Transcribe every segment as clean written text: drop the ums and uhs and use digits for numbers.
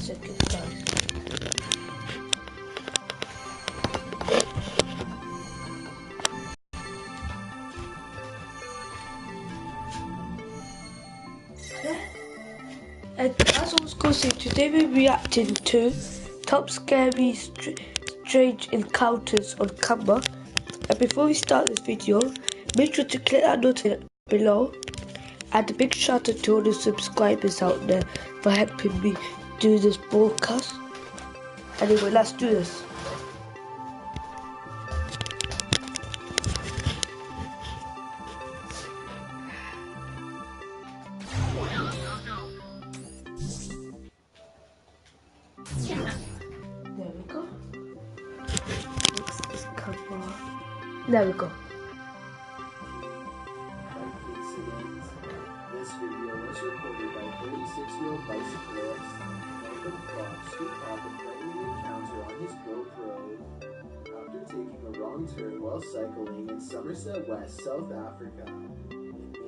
seconds, guys. And as I was going to say, today we're reacting to top scary strange encounters on camera. And before we start this video, make sure to click that notification below. And a big shout out to all the subscribers out there for helping me do this broadcast. Anyway, let's do this. There we go. Fix this cover. There we go. This video was recorded by 36-year-old bicyclist Malcolm Fox, who caught a frightening encounter on his GoPro after taking a wrong turn while cycling in Somerset West, South Africa. In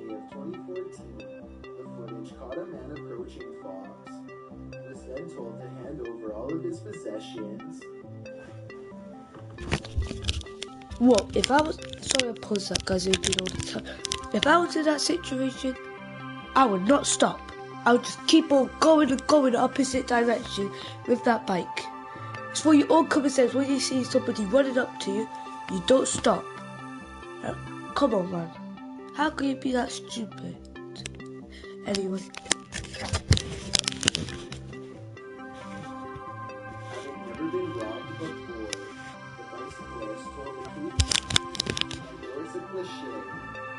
May of 2014, the footage caught a man approaching Fox. He was then told to hand over all of his possessions. Well, if I was, sorry I paused that guys, I do all the time. If I was in that situation, I would not stop. I would just keep on going and going the opposite direction with that bike. It's for your own common sense. When you see somebody running up to you, you don't stop. Come on, man. How can you be that stupid? Anyway. Having never been robbed before, the bicyclist told the police. I know it's a cliche,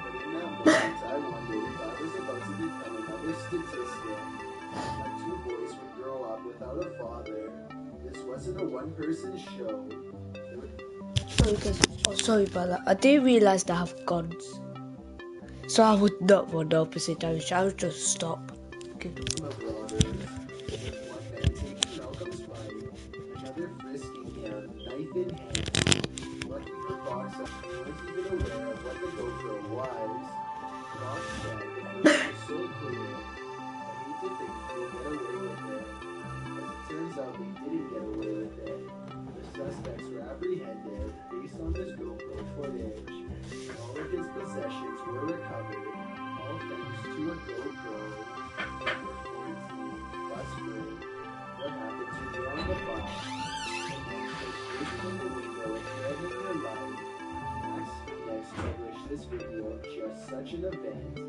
but in that moment I wondered if I was about to become another statistic. My two boys would grow up without a father. This wasn't a one-person show. Sorry guys, oh sorry about that. I didn't realise they have guns. So I would not run the opposite direction, I would just stop. Of robbers, one man taking Malcolm's bike, another frisking him, knife in hand. Lucky for Fox, he wasn't even aware of what the GoPro was. Fox said the footage was so clear, I need to think we'll get away with it. As it turns out, they didn't get away with it. The suspects were apprehended based on this GoPro footage. All of his possessions were recovered, all thanks to a GoPro. Number 14, bus break. What happens when you're on the bus? Breaking in the window and threatening your life. Max Phoenix published this video of just such an event in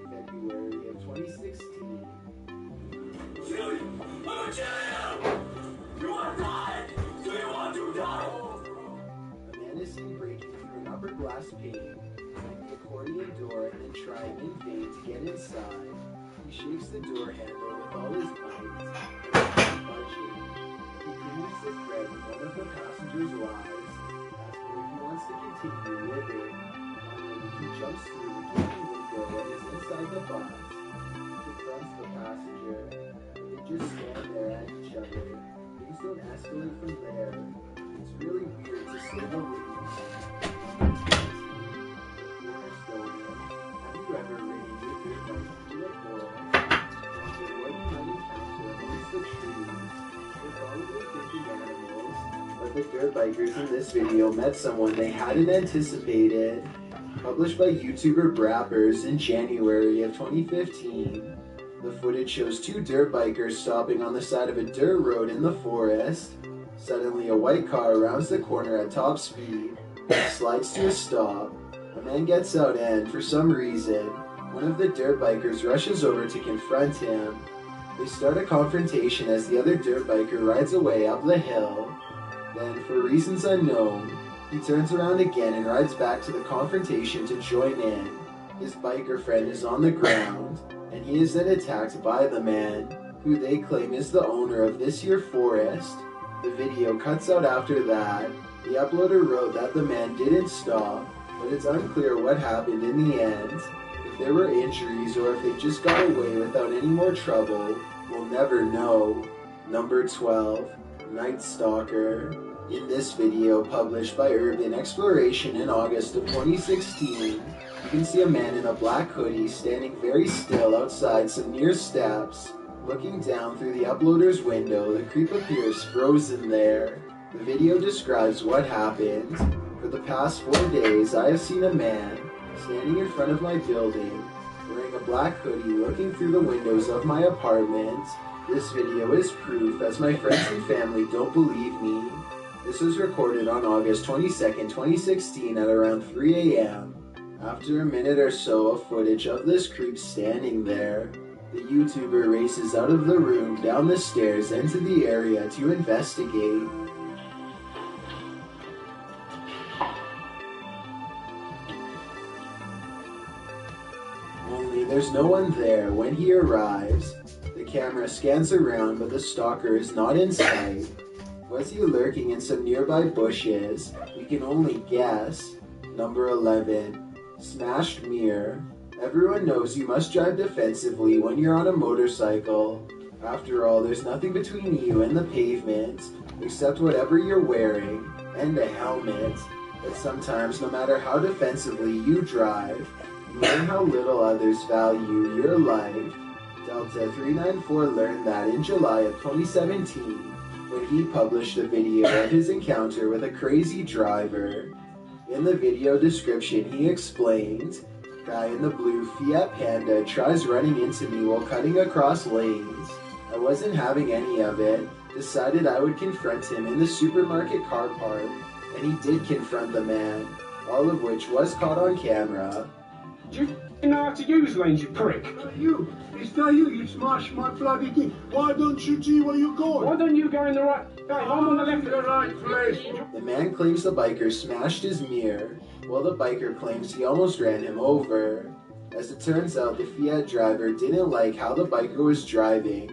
February of 2016. You are dying! Do you want to die? A man is seen breaking through an upper glass pane, opening the accordion door and then trying in vain to get inside. He shakes the door handle with all his might, budging. He finishes his bread with one of the passengers' wives, asking if he wants to continue living. Finally, he jumps through the kitchen window and is inside the bus. He confronts the passenger. They just stand there at each other. Things don't escalate from there. It's really weird to say the least. Have you ever ridden with your bike through a forest? What you might encounter amongst the trees? They're probably thinking animals, but the dirt bikers in this video met someone they hadn't anticipated. Published by YouTuber Brappers in January of 2015, the footage shows two dirt bikers stopping on the side of a dirt road in the forest. Suddenly, a white car rounds the corner at top speed, slides to a stop. A man gets out and, for some reason, one of the dirt bikers rushes over to confront him. They start a confrontation as the other dirt biker rides away up the hill. Then, for reasons unknown, he turns around again and rides back to the confrontation to join in. His biker friend is on the ground, and he is then attacked by the man, who they claim is the owner of this here forest. The video cuts out after that. The uploader wrote that the man didn't stop, but it's unclear what happened in the end. If there were injuries or if they just got away without any more trouble, we'll never know. Number 12, Night Stalker. In this video, published by Urban Exploration in August of 2016, you can see a man in a black hoodie standing very still outside some near steps Looking down through the uploader's window, the creep appears frozen there. The video describes what happened. For the past 4 days, I have seen a man standing in front of my building, wearing a black hoodie, looking through the windows of my apartment. This video is proof, as my friends and family don't believe me. This was recorded on August 22nd, 2016 at around 3 a.m. After a minute or so of footage of this creep standing there, the YouTuber races out of the room, down the stairs, into the area to investigate. Only there's no one there when he arrives. The camera scans around, but the stalker is not in sight. Was he lurking in some nearby bushes? We can only guess. Number 11. Smashed mirror. Everyone knows you must drive defensively when you're on a motorcycle. After all, there's nothing between you and the pavement, except whatever you're wearing, and a helmet. But sometimes, no matter how defensively you drive, you learn how little others value your life. Delta 394 learned that in July of 2017, when he published a video of his encounter with a crazy driver. In the video description, he explained, "Guy in the blue Fiat Panda tries running into me while cutting across lanes. I wasn't having any of it, decided I would confront him in the supermarket car park, and he did confront the man, all of which was caught on camera." Do you know how to use lanes, you prick? It's not you, you smashed my bloody thing. Why don't you see where you're going? Why don't you go in the right? Hey, I'm on the left. The right place. The man claims the biker smashed his mirror, while the biker claims he almost ran him over. As it turns out, the Fiat driver didn't like how the biker was driving,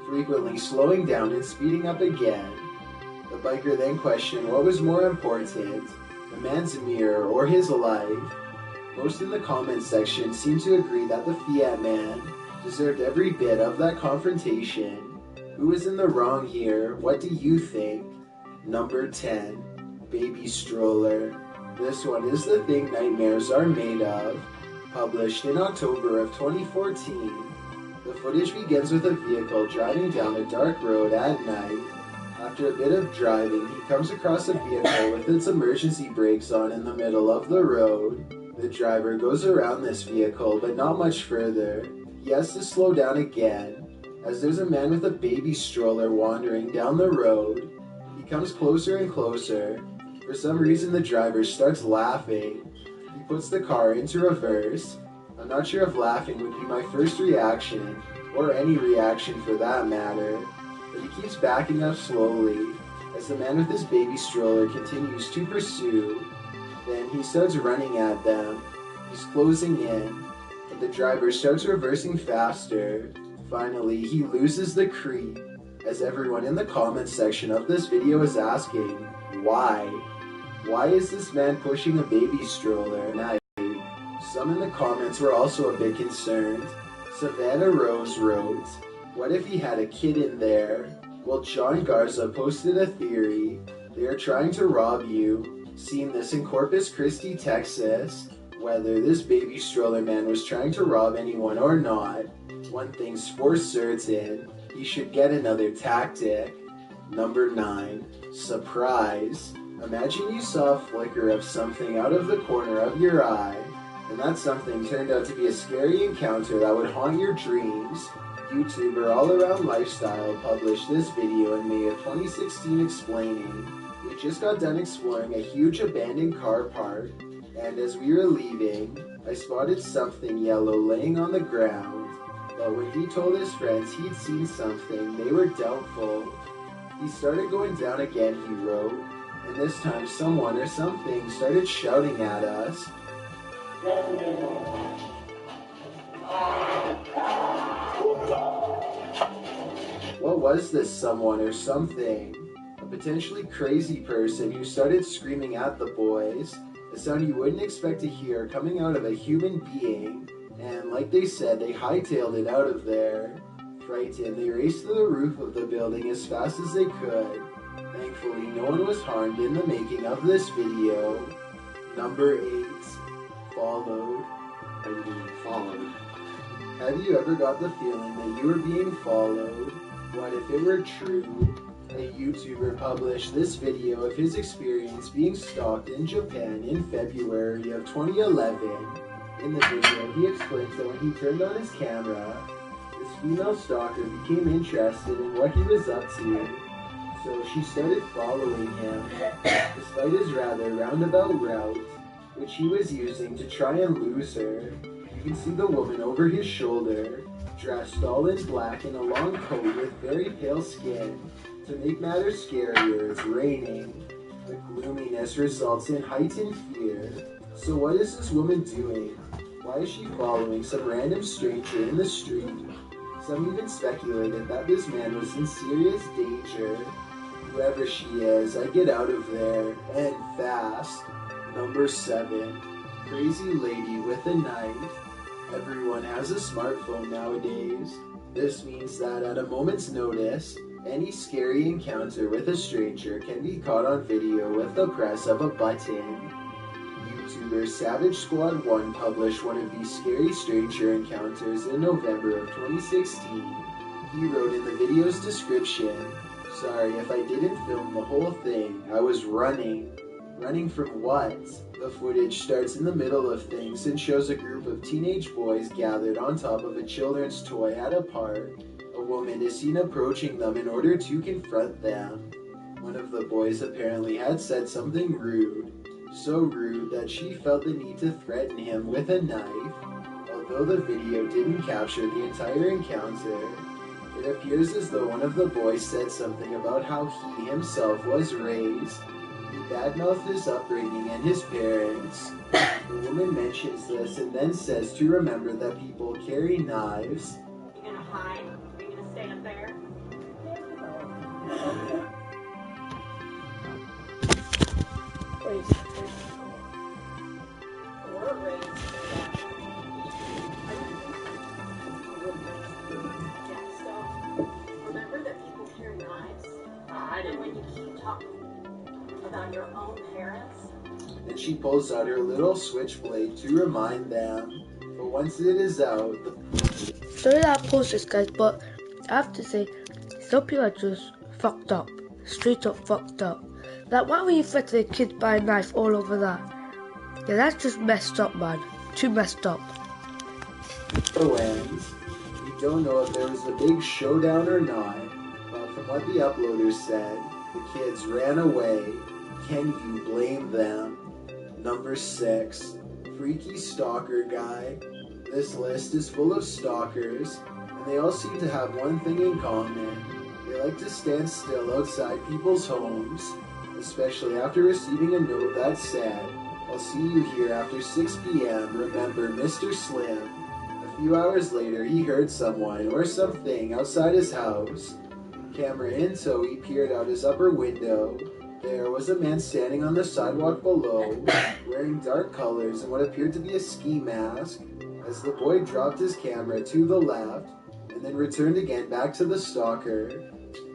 frequently slowing down and speeding up again. The biker then questioned what was more important, the man's mirror or his life. Most in the comments section seem to agree that the Fiat man deserved every bit of that confrontation. Who is in the wrong here? What do you think? Number 10. Baby stroller. This one is the thing nightmares are made of. Published in October of 2014. The footage begins with a vehicle driving down a dark road at night. After a bit of driving, he comes across a vehicle with its emergency brakes on in the middle of the road. The driver goes around this vehicle, but not much further. He has to slow down again, as there's a man with a baby stroller wandering down the road. He comes closer and closer. For some reason, the driver starts laughing. He puts the car into reverse. I'm not sure if laughing would be my first reaction, or any reaction for that matter, but he keeps backing up slowly, as the man with his baby stroller continues to pursue. Then he starts running at them. He's closing in, but the driver starts reversing faster. Finally, he loses the creep, as everyone in the comments section of this video is asking, why? Why is this man pushing a baby stroller at night? Some in the comments were also a bit concerned. Savannah Rose wrote, "What if he had a kid in there?" Well, John Garza posted a theory. They are trying to rob you. Seen this in Corpus Christi, Texas. Whether this baby stroller man was trying to rob anyone or not, one thing's for certain, he should get another tactic. Number 9. Surprise. Imagine you saw a flicker of something out of the corner of your eye, and that something turned out to be a scary encounter that would haunt your dreams. YouTuber All Around Lifestyle published this video in May of 2016 explaining, "We just got done exploring a huge abandoned car park, and as we were leaving, I spotted something yellow laying on the ground. But when he told his friends he'd seen something, they were doubtful. He started going down again," he wrote, "and this time someone or something started shouting at us. What was this someone or something? A potentially crazy person who started screaming at the boys, a sound you wouldn't expect to hear coming out of a human being, and like they said, they hightailed it out of there. Frightened, they raced to the roof of the building as fast as they could. Thankfully, no one was harmed in the making of this video. Number 8. Followed. Have you ever got the feeling that you were being followed? What if it were true? A YouTuber published this video of his experience being stalked in Japan in February of 2011. In the video, he explains that when he turned on his camera, this female stalker became interested in what he was up to. So she started following him, despite his rather roundabout route, which he was using to try and lose her. You can see the woman over his shoulder, dressed all in black in a long coat with very pale skin. To make matters scarier, it's raining. The gloominess results in heightened fear. So what is this woman doing? Why is she following some random stranger in the street? Some even speculated that this man was in serious danger. Whoever she is, I get out of there, and fast. Number 7. Crazy lady with a knife. Everyone has a smartphone nowadays. This means that at a moment's notice, any scary encounter with a stranger can be caught on video with the press of a button. YouTuber Savage Squad 1 published one of these scary stranger encounters in November of 2016. He wrote in the video's description, "Sorry if I didn't film the whole thing, I was running." Running from what? The footage starts in the middle of things and shows a group of teenage boys gathered on top of a children's toy at a park. A woman is seen approaching them in order to confront them. One of the boys apparently had said something rude, so rude that she felt the need to threaten him with a knife. Although the video didn't capture the entire encounter, it appears as though one of the boys said something about how he himself was raised. He badmouthed his upbringing and his parents. The woman mentions this and then says to remember that people carry knives. You gonna hide? Are you gonna stay up there? We're raised yeah, so remember that people carry knives? And when you keep talking about your own parents. And she pulls out her little switchblade to remind them. But once it is out, Sorry that I post this, guys, but I have to say, some people are just fucked up. Straight up fucked up. Like, why were you threatening kids by a knife all over that? Yeah, that's just messed up, man. Too messed up. the ends. We don't know if there was a big showdown or not, but from what the uploaders said, the kids ran away. Can you blame them? Number 6. Freaky stalker guy. This list is full of stalkers, and they all seem to have one thing in common. They like to stand still outside people's homes, especially after receiving a note that said, "I'll see you here after 6 p.m. Remember, Mr. Slim." A few hours later, he heard someone or something outside his house. Camera in tow, he peered out his upper window. There was a man standing on the sidewalk below, wearing dark colors and what appeared to be a ski mask. As the boy dropped his camera to the left, and then returned again back to the stalker,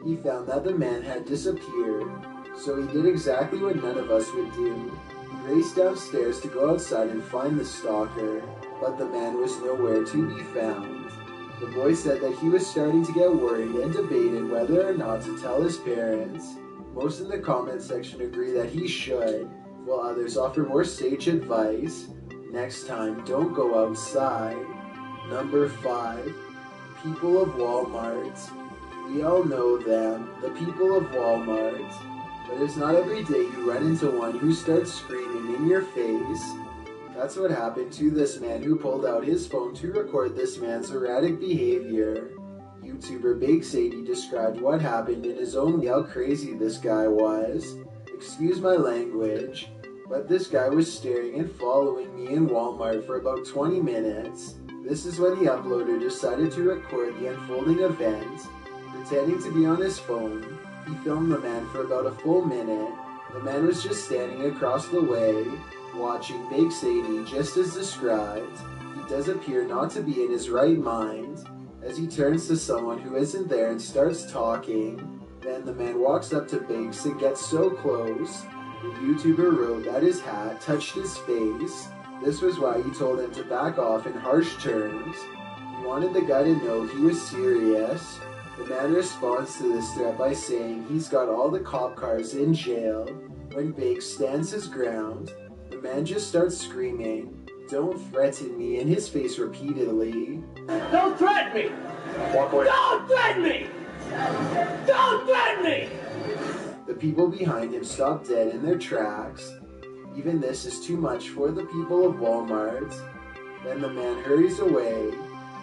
he found that the man had disappeared. So he did exactly what none of us would do. He raced downstairs to go outside and find the stalker, but the man was nowhere to be found. The boy said that he was starting to get worried and debated whether or not to tell his parents. Most in the comment section agree that he should, while others offer more sage advice. Next time, don't go outside. Number 5. People of Walmart. We all know them, the people of Walmart. But it's not every day you run into one who starts screaming in your face. That's what happened to this man who pulled out his phone to record this man's erratic behavior. YouTuber Big Sadie described what happened in his own way how crazy this guy was. Excuse my language, but this guy was staring and following me in Walmart for about 20 minutes. This is when the uploader decided to record the unfolding event. Pretending to be on his phone, he filmed the man for about a full minute. The man was just standing across the way, watching Big Sadie just as described. He does appear not to be in his right mind, as he turns to someone who isn't there and starts talking. Then the man walks up to Biggs and gets so close. The YouTuber wrote that his hat touched his face. This was why he told him to back off in harsh terms. He wanted the guy to know he was serious. The man responds to this threat by saying he's got all the cop cars in jail. When Bake stands his ground, the man just starts screaming, "Don't threaten me," in his face repeatedly. Don't threaten me! Walk away. Don't threaten me! Don't threaten me! The people behind him stop dead in their tracks. Even this is too much for the people of Walmart. Then the man hurries away,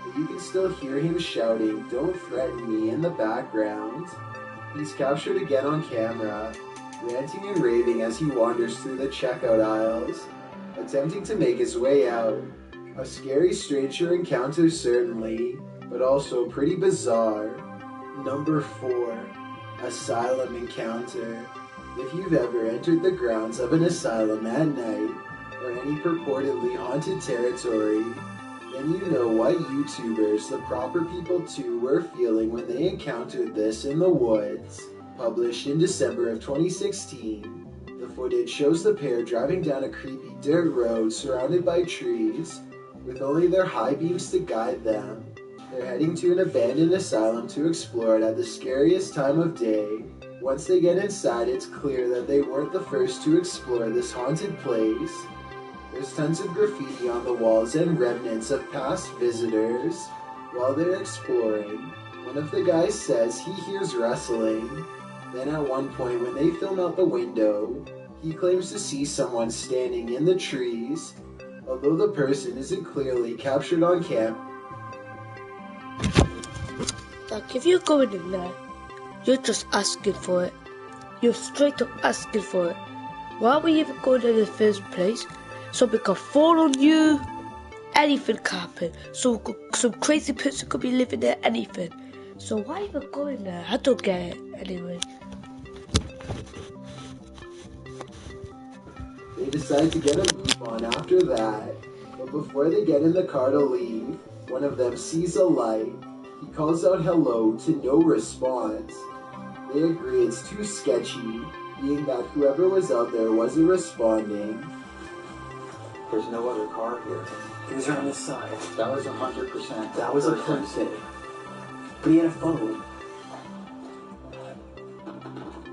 but you can still hear him shouting, "Don't threaten me," in the background. He's captured again on camera, ranting and raving as he wanders through the checkout aisles, attempting to make his way out. A scary stranger encounter certainly, but also pretty bizarre. Number 4. Asylum encounter. If you've ever entered the grounds of an asylum at night, or any purportedly haunted territory, then you know what YouTubers, the proper people too, were feeling when they encountered this in the woods. Published in December of 2016, the footage shows the pair driving down a creepy dirt road surrounded by trees, with only their high beams to guide them. They're heading to an abandoned asylum to explore it at the scariest time of day. Once they get inside, it's clear that they weren't the first to explore this haunted place. There's tons of graffiti on the walls and remnants of past visitors. While they're exploring, one of the guys says he hears rustling. Then at one point when they film out the window, he claims to see someone standing in the trees, although the person isn't clearly captured on camera. Like, if you're going in there, you're just asking for it. You're straight up asking for it. Why are we even going in the first place? Something could fall on you. Anything can happen. So some crazy person could be living there, anything. So why even going there? I don't get it anyway. They decide to get a move on after that, but before they get in the car to leave, one of them sees a light. He calls out hello to no response. They agree it's too sketchy, being that whoever was out there wasn't responding. There's no other car here. He was on this side. That was 100%. That was a person. But he had a phone.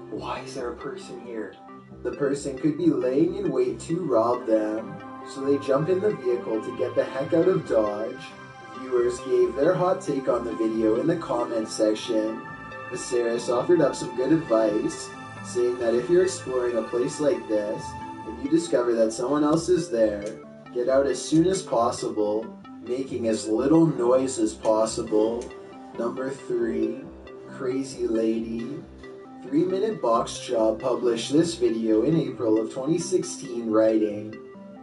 Why is there a person here? The person could be laying in wait to rob them, so they jump in the vehicle to get the heck out of Dodge. Viewers gave their hot take on the video in the comments section. Viserys offered up some good advice, saying that if you're exploring a place like this, and you discover that someone else is there, get out as soon as possible, making as little noise as possible. Number 3. Crazy Lady. 3-Minute Box Job published this video in April of 2016, writing,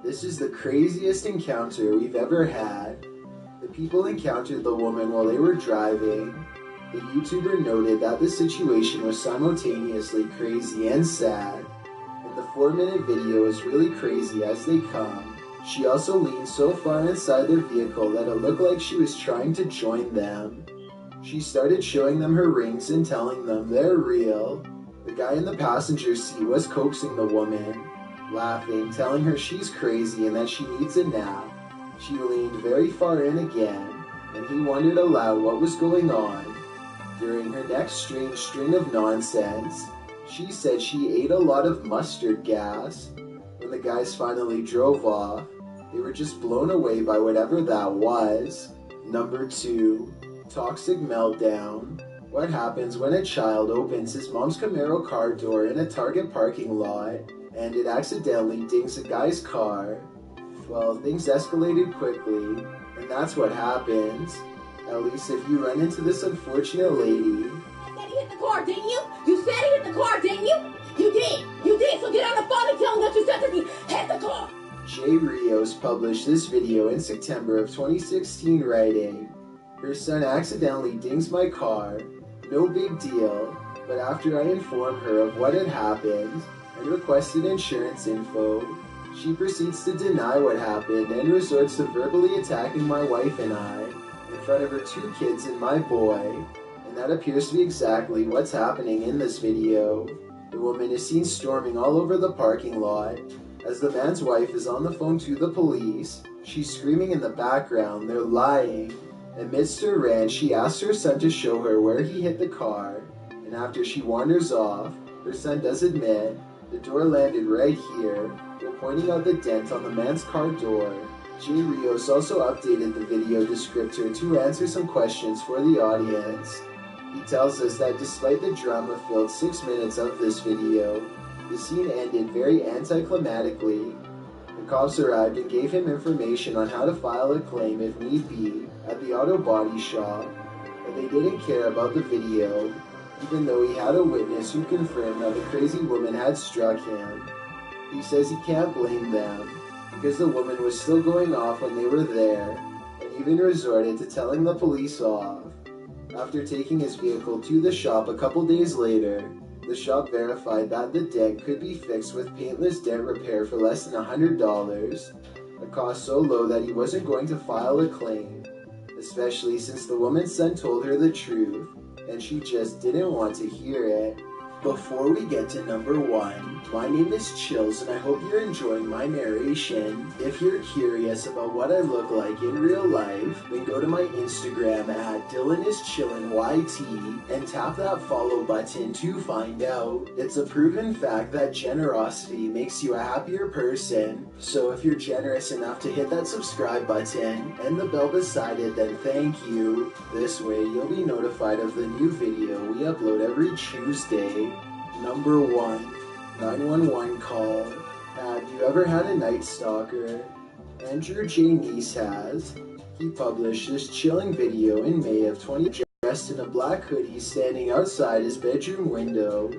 "This is the craziest encounter we've ever had." The people encountered the woman while they were driving. The YouTuber noted that the situation was simultaneously crazy and sad, and the 4-minute video is really crazy as they come. She also leaned so far inside their vehicle that it looked like she was trying to join them. She started showing them her rings and telling them they're real. The guy in the passenger seat was coaxing the woman, laughing, telling her she's crazy and that she needs a nap. She leaned very far in again, and he wondered aloud what was going on. During her next strange string of nonsense, she said she ate a lot of mustard gas. When the guys finally drove off, they were just blown away by whatever that was. Number 2. Toxic meltdown. What happens when a child opens his mom's Camaro car door in a Target parking lot and it accidentally dings a guy's car? Well, things escalated quickly, and that's what happens. At least if you run into this unfortunate lady. You said he hit the car, didn't you? You said he hit the car, didn't you? You did. You did. So get on the phone and tell him that you said that he hit the car. Jay Rios published this video in September of 2016, writing, "Her son accidentally dings my car. No big deal. But after I informed her of what had happened and requested insurance info, she proceeds to deny what happened and resorts to verbally attacking my wife and I in front of her 2 kids and my boy." And that appears to be exactly what's happening in this video. The woman is seen storming all over the parking lot. As the man's wife is on the phone to the police, she's screaming in the background, "They're lying. Amidst her rant, she asked her son to show her where he hit the car, and after she wanders off, her son does admit the door landed right here, while pointing out the dent on the man's car door. Jay Rios also updated the video descriptor to answer some questions for the audience. He tells us that despite the drama-filled 6 minutes of this video, the scene ended very anticlimactically. The cops arrived and gave him information on how to file a claim if need be at the auto body shop, but they didn't care about the video, even though he had a witness who confirmed that the crazy woman had struck him. He says he can't blame them, because the woman was still going off when they were there, and even resorted to telling the police off. After taking his vehicle to the shop a couple days later, the shop verified that the dent could be fixed with paintless dent repair for less than $100, a cost so low that he wasn't going to file a claim, especially since the woman's son told her the truth, and she just didn't want to hear it. Before we get to number 1, my name is Chills and I hope you're enjoying my narration. If you're curious about what I look like in real life, then go to my Instagram at DylanIsChillinYT and tap that follow button to find out. It's a proven fact that generosity makes you a happier person, so if you're generous enough to hit that subscribe button and the bell beside it, then thank you. This way you'll be notified of the new video we upload every Tuesday. Number 1, 911 call. Have you ever had a night stalker? Andrew J. Neese has. He published this chilling video in May of 2020, dressed in a black hoodie standing outside his bedroom window.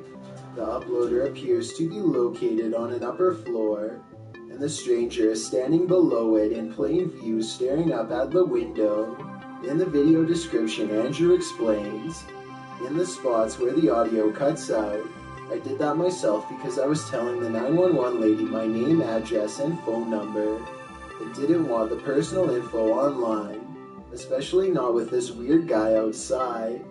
The uploader appears to be located on an upper floor, and the stranger is standing below it in plain view staring up at the window. In the video description, Andrew explains, in the spots where the audio cuts out, I did that myself because I was telling the 911 lady my name, address, and phone number. I didn't want the personal info online, especially not with this weird guy outside.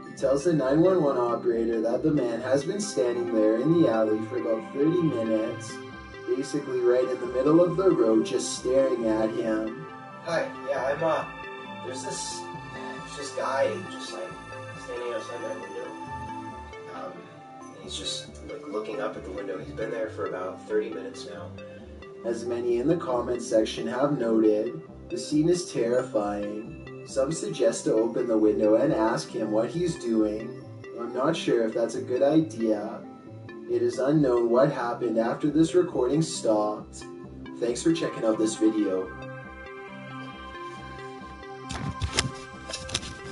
He tells the 911 operator that the man has been standing there in the alley for about 30 minutes, basically right in the middle of the road just staring at him. Hi, yeah, there's this guy just like standing outside my window. He's just like looking up at the window. He's been there for about 30 minutes now. As many in the comments section have noted, the scene is terrifying. Some suggest to open the window and ask him what he's doing. I'm not sure if that's a good idea. It is unknown what happened after this recording stopped. Thanks for checking out this video.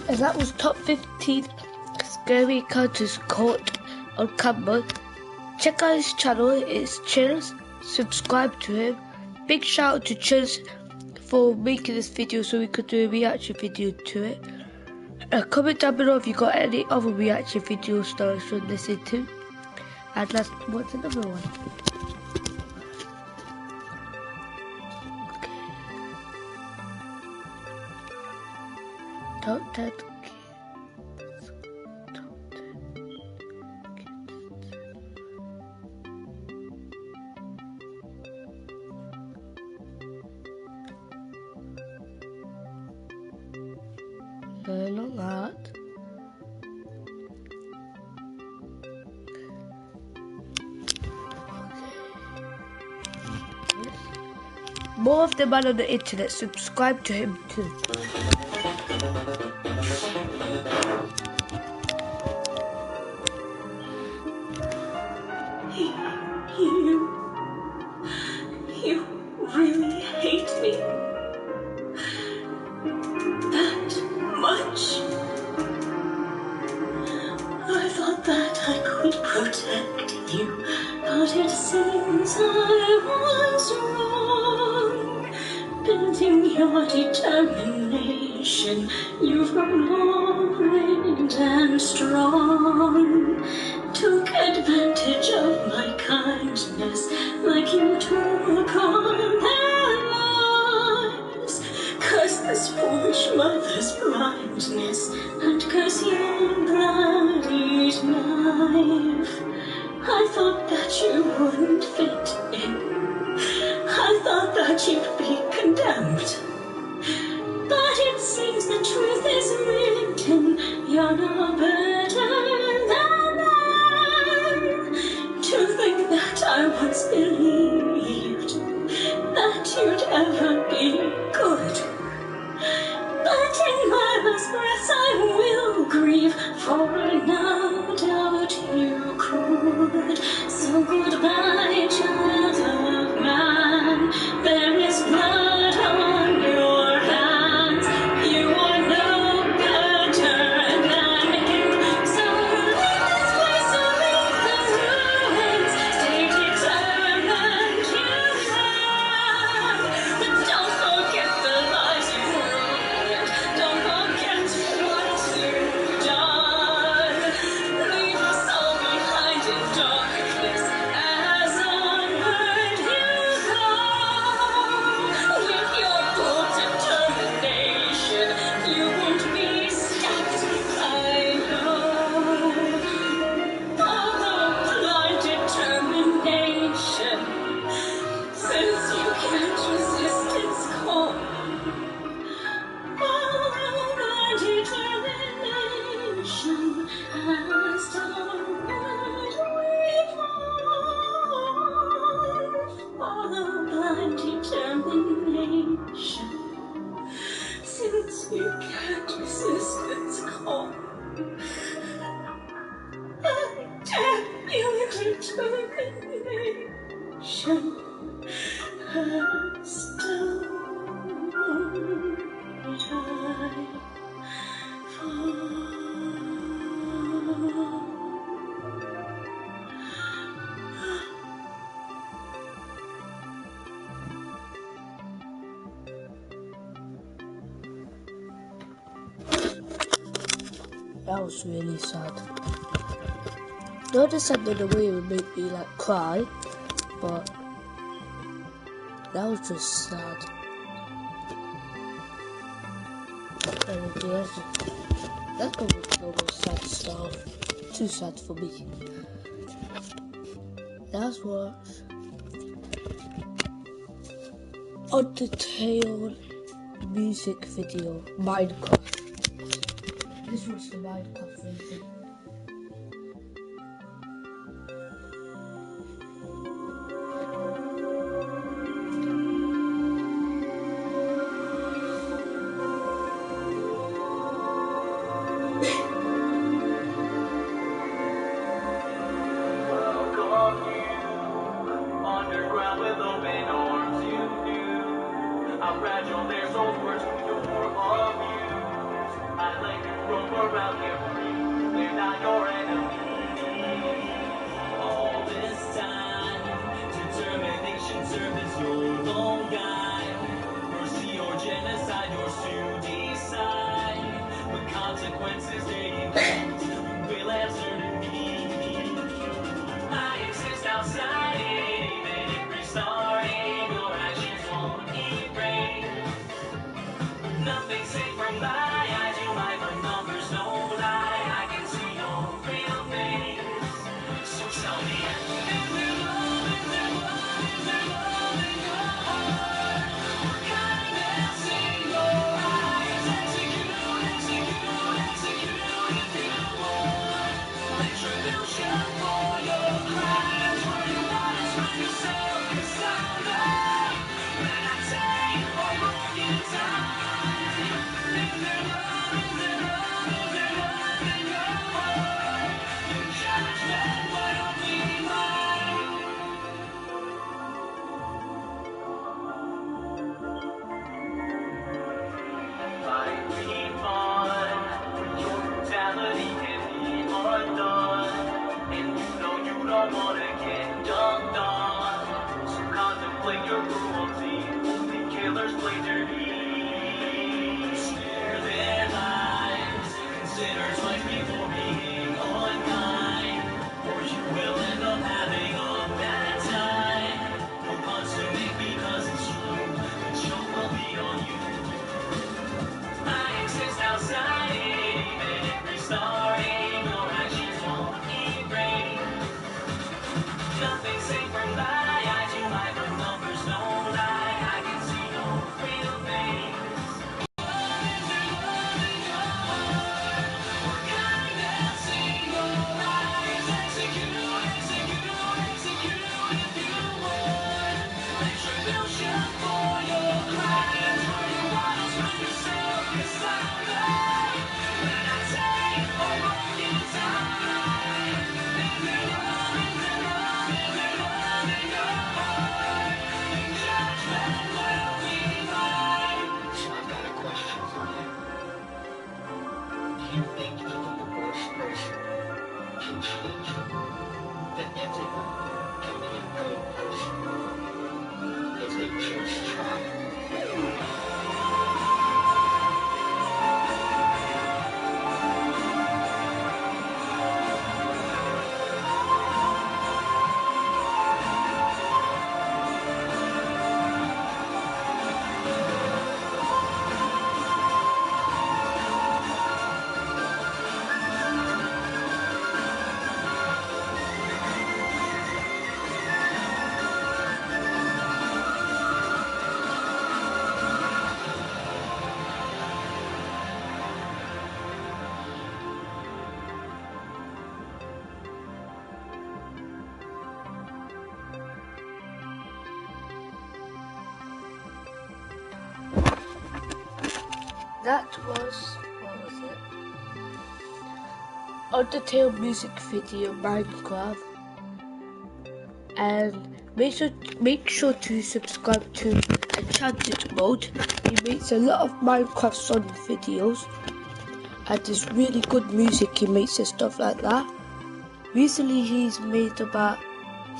And that was top 15 scary encounters caught on camera. Check out his channel, it's Chills. Subscribe to him. Big shout out to Chills for making this video so we could do a reaction video to it. Comment down below if you got any other reaction videos that I should listen to. And last, what's another one? Top 10 kids. Top 10 kids. No, not that. More of the man on the internet. Subscribe to him too. You really hate me that much? I thought that I could protect you, but it seems I was wrong. Building your determination, you've grown more brave and strong. Took advantage of my kindness, like you took on their lives. 'Cause this foolish mother's blindness, and 'cause your bloodied knife. I thought that you wouldn't fit in. I thought that you'd be condemned. But it seems the truth Cast onward we follow blind determination. Since you can't resist its call, I damn your determination. Cast downward I fall. That was really sad. Not the sad in a way it would make me like cry, but that was just sad. And again, that's probably the most sad stuff. Too sad for me. That's what Undertale music video, Minecraft. This was the Minecraft version. Underground with open arms, you knew how fragile their souls were to your abuse. I let you roam around here free, they're not your enemy. All this time, determination served as your lone guide. Mercy or genocide, yours to decide. But consequences they will answer to me. I exist outside it, even if restarting, your actions won't erase. Nothing safe from my eyes, you might, but numbers don't lie. I can see your real face. So tell me, is there love, is there love, is there love in your heart? What kind of in your eyes? Execute if you want. Retribution for your crimes, where you want to find yourself inside love. When I take or broken time, is there love, is there love, is there love in your heart? Your judgment will be mine. Fight me on, your brutality can be undone. And you know you don't wanna get dunked on. So contemplate your cruelty, only killers play dirty. Spare their lives, consider twice before being unkind, or you will end up having a bad time. No puns to make because it's true, the joke will be on you. I exist outside it, even if restarting, your actions won't erase. Nothing safe from my eyes, you might, but numbers don't lie. I can see your real face. Is there love in your heart? What kind of in your eyes? Execute if you want. Retribution for your crimes, where you want to find yourself inside love. When I take or broken time, is there love, is there love, is there love in your heart? Your judgment will be mine. So I've got a question for you. Do you think even the worst person can change you? That everyone can be a good person if they just try? that was, what was it? Undertale music video Minecraft. And make sure to subscribe to Enchanted Mode. He makes a lot of Minecraft Sonic videos. And there's really good music he makes and stuff like that. Recently he's made about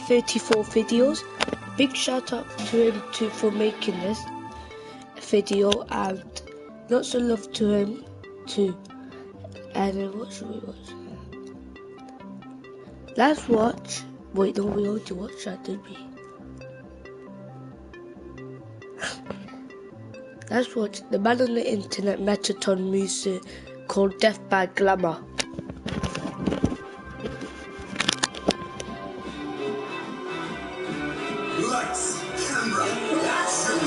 34 videos. Big shout out to him for making this video, and lots of love to him too. And what should we watch? Let's watch. Wait, no, we already watched that, didn't we? Let's watch the man on the internet Metaton music called Death by Glamour. Lights, camera, action!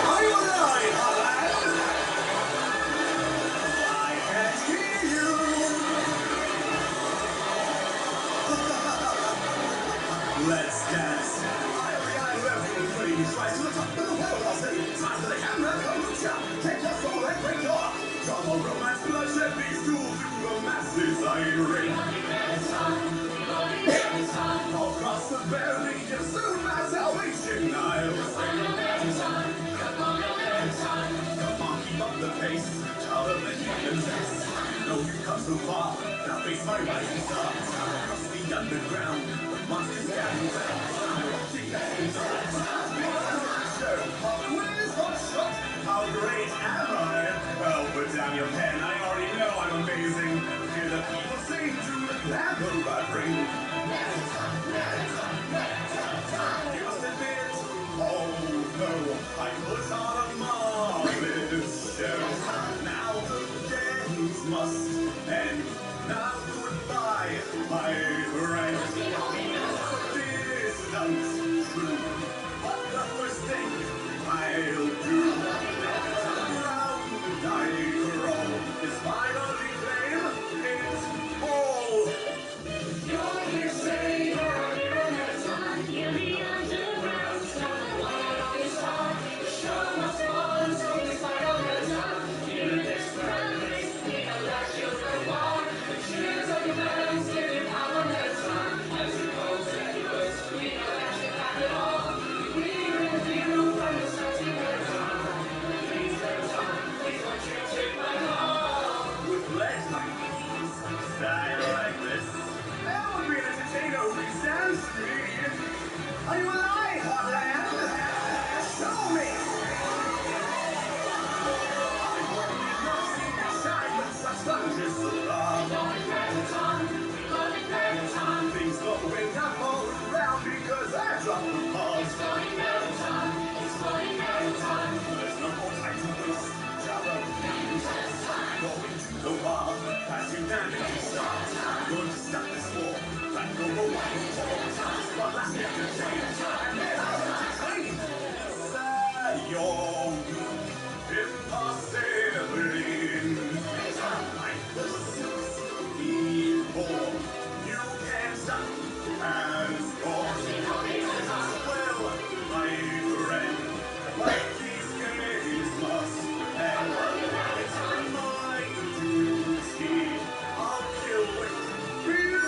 Are you alive, Holland? I can't hear you. Let's dance. I am the guy who everyone pretty tries to look up, but the world I'll say, time for the camera, come look out. Take your soul and break your heart. Drama, romance, bloodshed, these tools to the masses I ring. Across the valley, you'll soon my salvation. I'll come on, keep up the pace. Child of the human race. Know you've come so far. Now face my rising star. Across the underground, the monsters gather round. Watching that how great am I? Well, put down your pen. I already know I'm amazing. Hear the people sing to the glamour I bring. You must admit, oh no, I put on a marvelous show. Now the games must end. Now goodbye, my friend. This isn't true. But the first thing I'll do, round I grow, is finally claim it's all. You're here saying are you alive, Hotland? Show me! I've never seen you shine with such thunderous love. Things go away now all around because I dropped the ball. There's no more time to waste. Going to the wall, pass you down and start. Going to stop this war. Like no more one last you're impossible. Like the before, you can't stop as well, my friend. Like these games must end. My duty, I'll kill with beauty.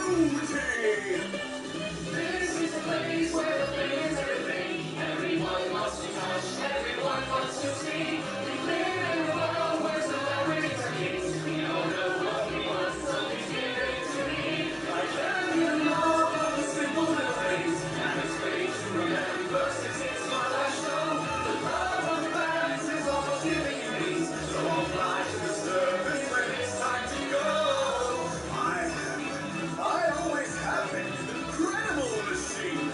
This is the place where the thing is everything. Everyone wants to touch, everyone wants to see. We live in a world where celebrities are kings. We don't know what we want, so we give it to me. I can't get enough of the simple little things. And it's great to remember since it's my last show. The love of the fans is almost giving you wings. So I'll fly to the surface when it's time to go. I always have been an incredible machine.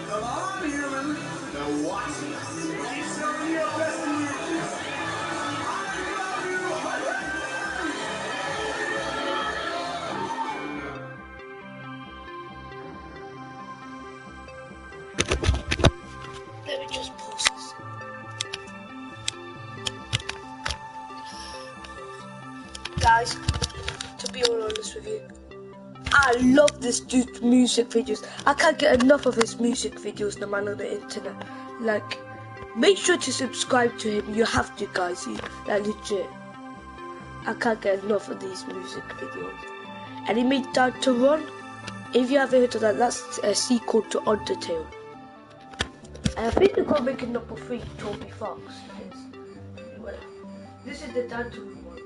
Come on, human. Now watch us. Keep showing your best moves. I love you, Holland. Let me just pause this. Guys, to be all honest with you, I love this dude's music videos. I can't get enough of his music videos, the man on the internet. Like, Make sure to subscribe to him. You have to, guys. Like legit. I can't get enough of these music videos. And he made Down to Run. If you haven't heard of that, that's a sequel to Undertale. And I think they're going to make a number 3, Toby Fox. This is the Down to Run one.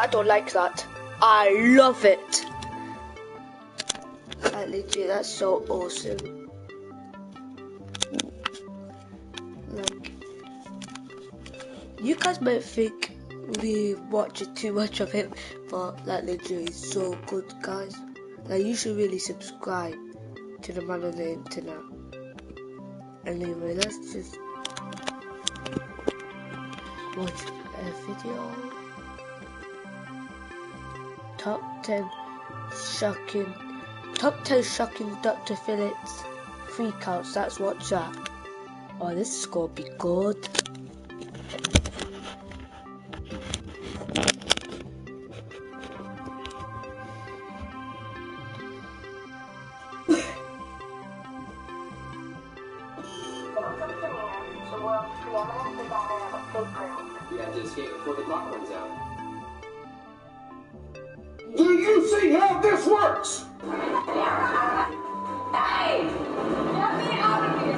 I don't like that. I love it. Like legit, that's so awesome. Like, you guys might think we watching too much of him, but like legit, he's so good, guys. Like, you should really subscribe to the man on the internet. Anyway, let's just watch a video. Top 10 shocking Dr. Phillips freakouts. Let's watch that. Oh, this is gonna be good. You have to escape before the clock runs out. Do you see how this works? Hey! Get me out of here!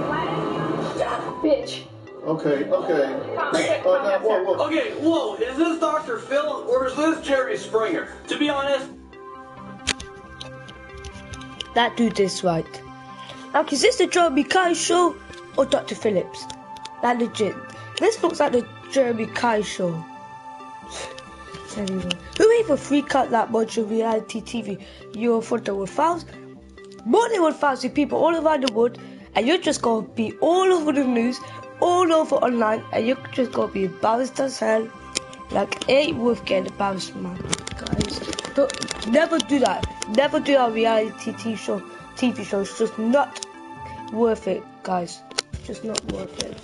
Why don't you shut up, bitch? Okay. Calm down, Whoa. Okay, whoa, is this Dr. Phil or is this Jerry Springer? To be honest, That dude is right. Like, is this the Jeremy Kyle show or Dr. Phillips? That legit. This looks like the Jeremy Kyle show. Anyway, who even freak out that much of reality TV? You're in front of more than 1,000 people all around the world, and you're just gonna be all over the news, all over online, and you're just gonna be embarrassed as hell. Like, it ain't worth getting embarrassed, man. Guys, never do that. Never do that reality TV show. It's just not worth it, guys. Just not worth it.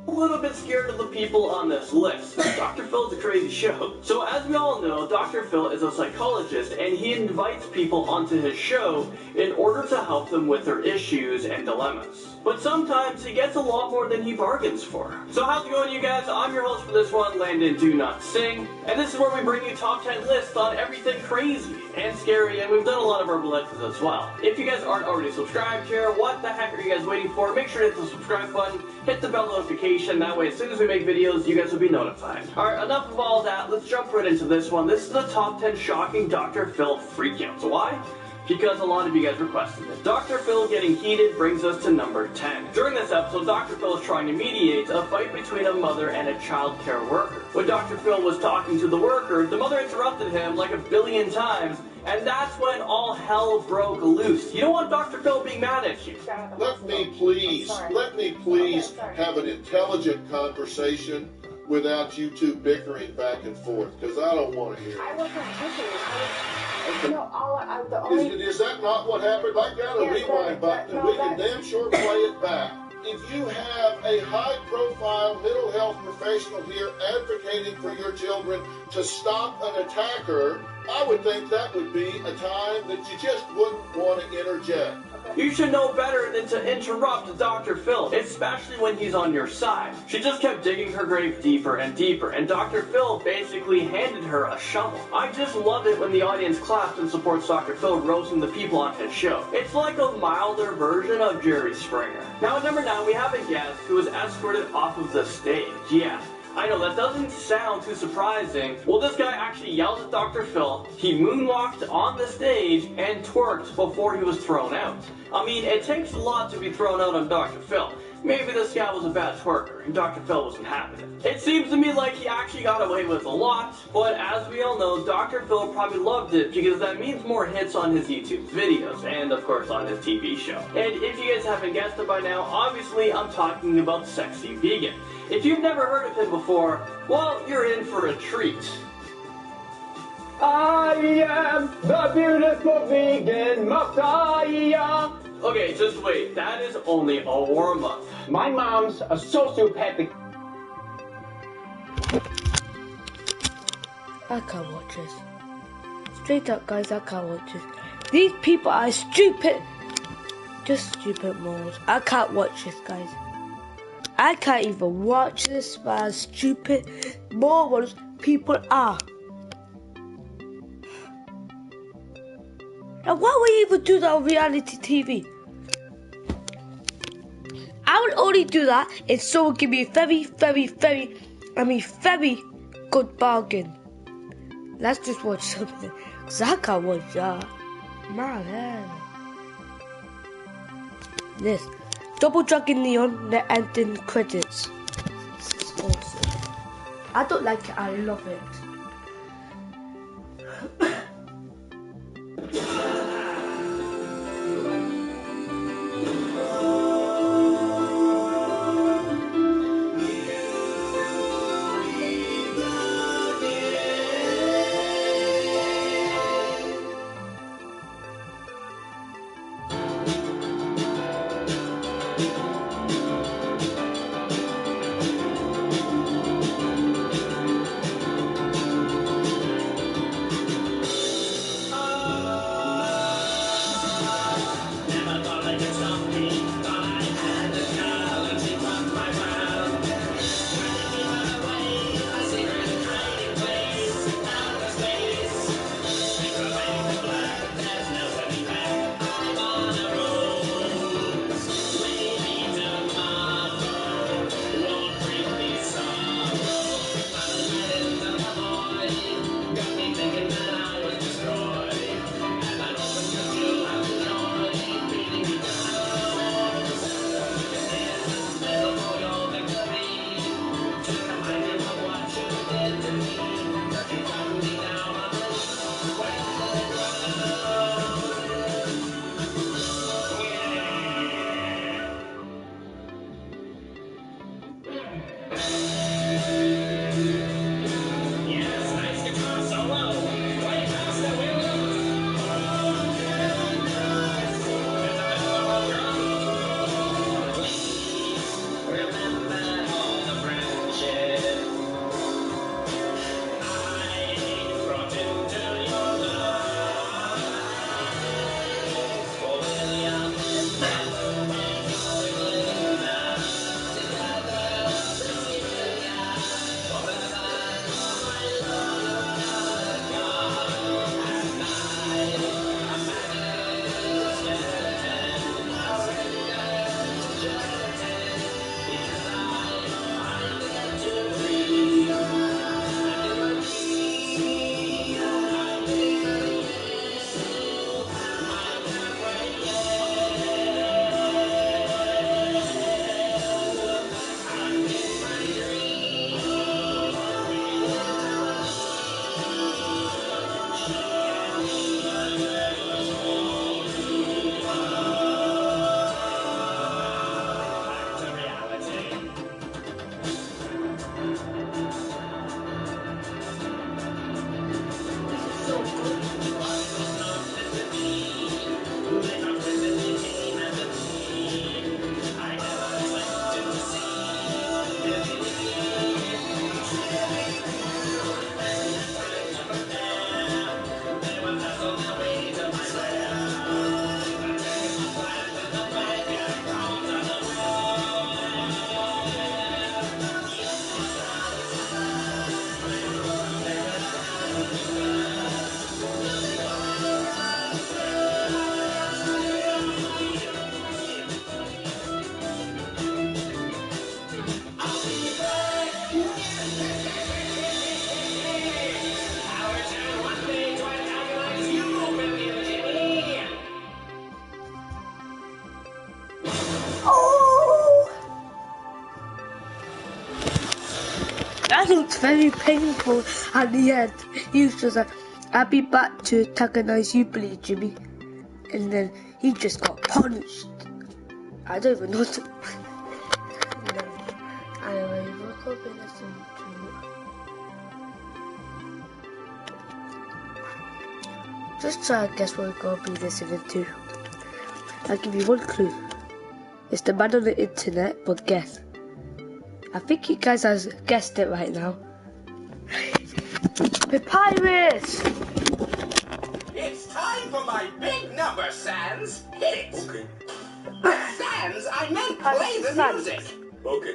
a little bit scared of the people on this list. Dr. Phil's a crazy show. So as we all know, Dr. Phil is a psychologist and he invites people onto his show in order to help them with their issues and dilemmas. But sometimes he gets a lot more than he bargains for. So how's it going, you guys? I'm your host for this one, Landon Do Not Sing, and this is where we bring you top 10 lists on everything crazy and scary, and we've done a lot of urban legends as well. If you guys aren't already subscribed here, what the heck are you guys waiting for? Make sure to hit the subscribe button, hit the bell notification, that way as soon as we make videos, you guys will be notified. Alright, enough of all that, let's jump right into this one. This is the top 10 shocking Dr. Phil freakouts. Why? Because a lot of you guys requested it. Dr. Phil getting heated brings us to number 10. During this episode, Dr. Phil is trying to mediate a fight between a mother and a child care worker. When Dr. Phil was talking to the worker, the mother interrupted him like a billion times, and that's when all hell broke loose. You don't want Dr. Phil being mad at you. Let me please have an intelligent conversation without you two bickering back and forth, because I don't want to hear I it. wasn't bickering. No, the only... Is that not what happened? I got a Yes, rewind button, and we can damn sure play it back. If you have a high-profile mental health professional here advocating for your children to stop an attacker, I would think that would be a time that you just wouldn't want to interject. You should know better than to interrupt Dr. Phil, especially when he's on your side. She just kept digging her grave deeper and deeper, and Dr. Phil basically handed her a shovel. I just love it when the audience claps and supports Dr. Phil roasting the people on his show. It's like a milder version of Jerry Springer. Now at number 9, we have a guest who was escorted off of the stage. Yeah, I know, that doesn't sound too surprising. Well, this guy actually yelled at Dr. Phil, he moonwalked on the stage, and twerked before he was thrown out. I mean, it takes a lot to be thrown out on Dr. Phil. Maybe this guy was a bad twerker, and Dr. Phil wasn't having it. It seems to me like he actually got away with a lot, but as we all know, Dr. Phil probably loved it because that means more hits on his YouTube videos, and of course on his TV show. And if you guys haven't guessed it by now, obviously I'm talking about Sexy Vegan. If you've never heard of him before, well, you're in for a treat. I am the beautiful vegan Messiah. Okay, just wait, that is only a warm-up. My mom's a sociopathic. I can't watch this. Straight up, guys, I can't watch this. These people are stupid. Just stupid morons. I can't watch this, guys. I can't even watch this, man. Stupid morons people are. Now, why would you even do that on reality TV? I would only do that if someone give me a very good bargain. Let's just watch something. Because I can't watch that. Man. This. Double Dragon Neon, the ending credits. This is awesome. I don't like it, I love it. Yes, nice guitar solo. Play faster, will you? Remember all the friendship I brought into your life. For William and Belinda, together, Cecilia, forever, my love, God, at night, a magnet skeleton, a rendered gelatin, because I get to breathe, and in my dreams, back to reality. Oh! That looked very painful at the end. He was just like, I'll be back to antagonize you, Billy Jimmy. And then he just got punished. I don't even know what to... Anyway, we're going to listen to... Just try and guess what we're going to be listening to. I'll give you one clue. It's the man on the internet, but guess. I think you guys have guessed it right now. Papyrus! It's time for my big number, Sans. Hit it. Okay. Sans, I meant play the Sans. music. Okay.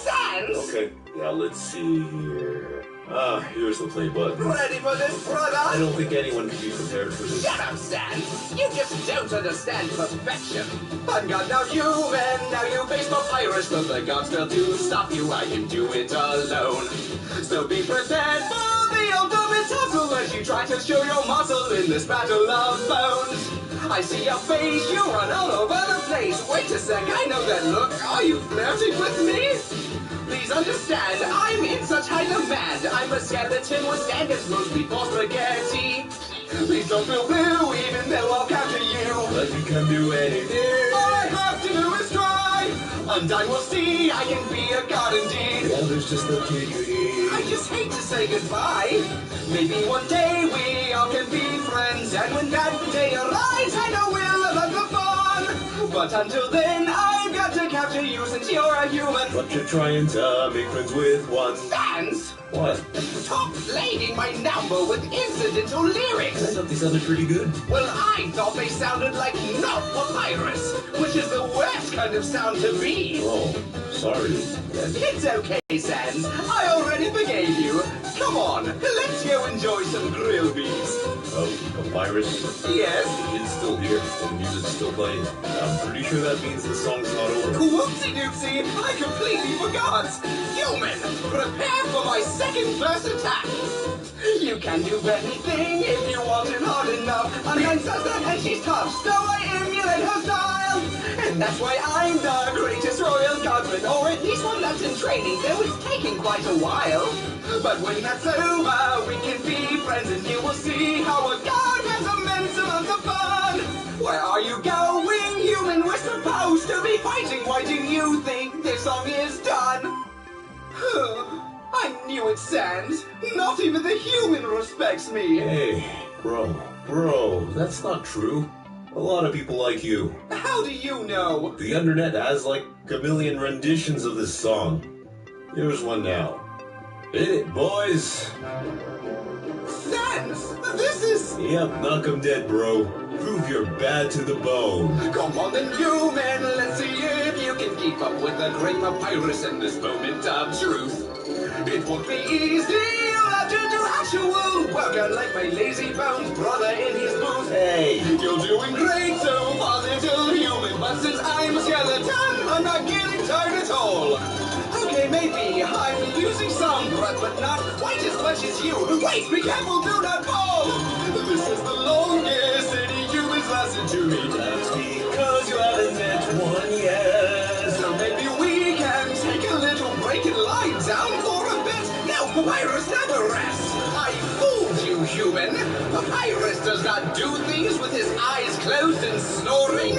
Sans, Okay. Now let's see here. Here's the play button. ready for this, I brother? don't think anyone can be prepared for this. Shut up, Sans. You just don't understand perfection. I'm God now human, now you face papyrus, but the gods fail to stop you. I can do it alone. So be prepared for the ultimate tussle as you try to show your muscle in this battle of bones. I see your face, you run all over the place. Wait a sec, I know that look. Are you flirting with me? Please understand, I'm in such high demand. I'm a skeleton with standards, mostly for spaghetti. Please don't feel blue, even though I'll capture you. But you can do anything. All I have to do is try. Undyne will see, I can be a god indeed. Well, there's just the kid you need. I just hate to say goodbye. Maybe one day we all can be friends, and when that day arrives, I know we'll have the fun. But until then, I've got to capture you since you're a human. But you're trying to make friends with one. Sans, What? stop playing my number with incidental I lyrics. thought they sounded pretty good. Well, I thought they sounded like not papyrus, which is the worst kind of sound to be. Oh, sorry. Then. It's okay, Sans. I already forgave you. Come on, let's go enjoy some grill beefs. Oh, papyrus. Yes? It's still here. The music's still playing. I'm pretty sure that means the song's not over. Whoopsie doopsie, I completely forgot. Human, prepare for my second burst attack. You can do anything if you want it hard enough. Undyne says that and she's tough, so I emulate her style. And that's why I'm the greatest royal guardsman, or at least one that's in training, though it's taking quite a while. But when that's over, we can be friends and you will see how a guard has immense amounts of fun. Where are you going, human? We're supposed to be fighting. Why do you think this song is done. I knew it, Sans. Not even the human respects me. Hey, bro, that's not true. A lot of people like you. How do you know? The internet has like a million renditions of this song. Here's one now. Hit it, boys. Sans, this is... Yep, knock 'em dead, bro. Prove you're bad to the bone. Come on then, human, let's see if you can keep up with the great papyrus in this moment of truth. It won't be easy, you'll have to do actual work, unlike my lazy bones brother in his booth. Hey! You're doing great so far, little human, but since I'm a skeleton, I'm not getting tired at all. Okay, maybe I'm losing some breath, but not quite as much as you. Wait, be careful, do not fall! This is the longest any human's lasted to me. That's because you haven't met one yet. So maybe we can take a little break and lie down for a bit. No, Papyrus never rests. I fooled you, human. Papyrus does not do things with his eyes closed and snoring.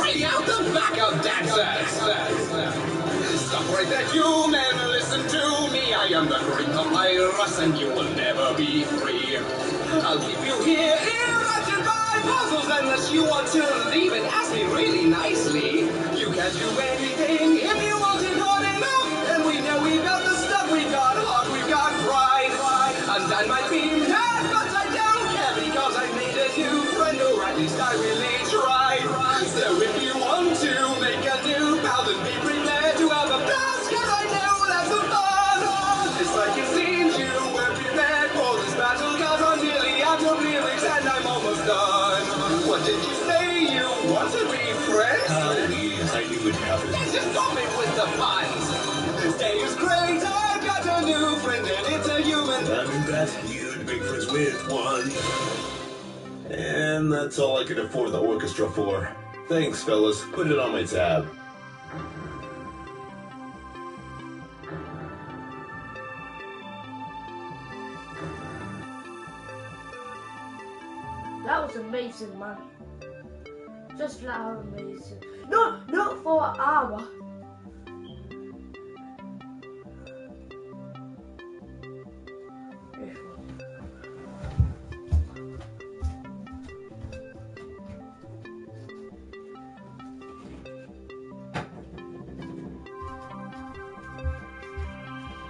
Bring out the backup dancers. Stop right there, human. Listen to me. I am the great Papyrus, and you will never be free. I'll keep you here interrupted by puzzles unless you want to leave and ask me really nicely. You can't do anything if you want it hard enough. And we know we've got the stuff, we've got heart, we've got pride. Undyne might be mad, but I don't care because I made a new friend, or at least I really tried. So if you want to make a new pal, then be prepared to have a blast, cause I know that's the fun. It's like it seems you were prepared for this battle, cause I'm nearly out of lyrics and I'm almost done. What did you say? You want to be friends? Please, I knew it happened. Let's just stop it with the puns. This day is great, I've got a new friend and it's a human. I knew that you'd make friends with one. And that's all I could afford the orchestra for. Thanks, fellas. Put it on my tab. That was amazing, man. Just like how amazing. No, not for an hour.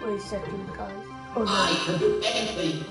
Wait a second, guys. Oh no. I can do anything.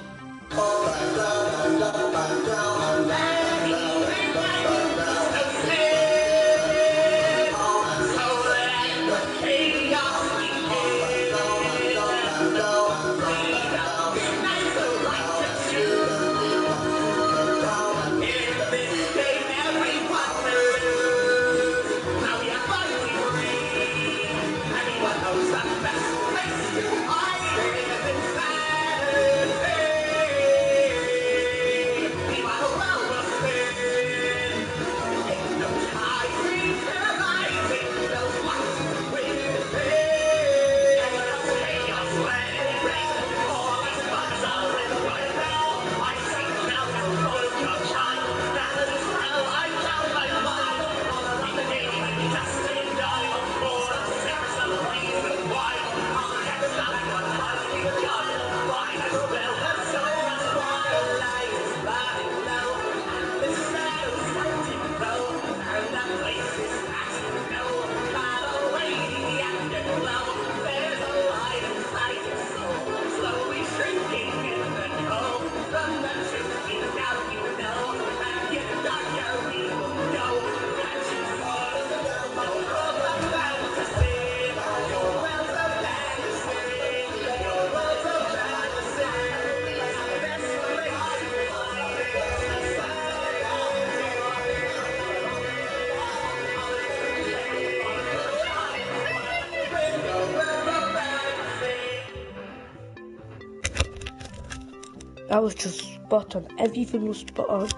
That was just spot on. Everything was spot on.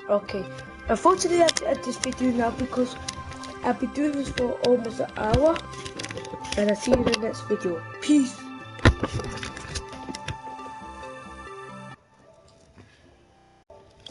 Okay. Unfortunately, I have to end this video now because I've been doing this for almost an hour. And I'll see you in the next video. Peace.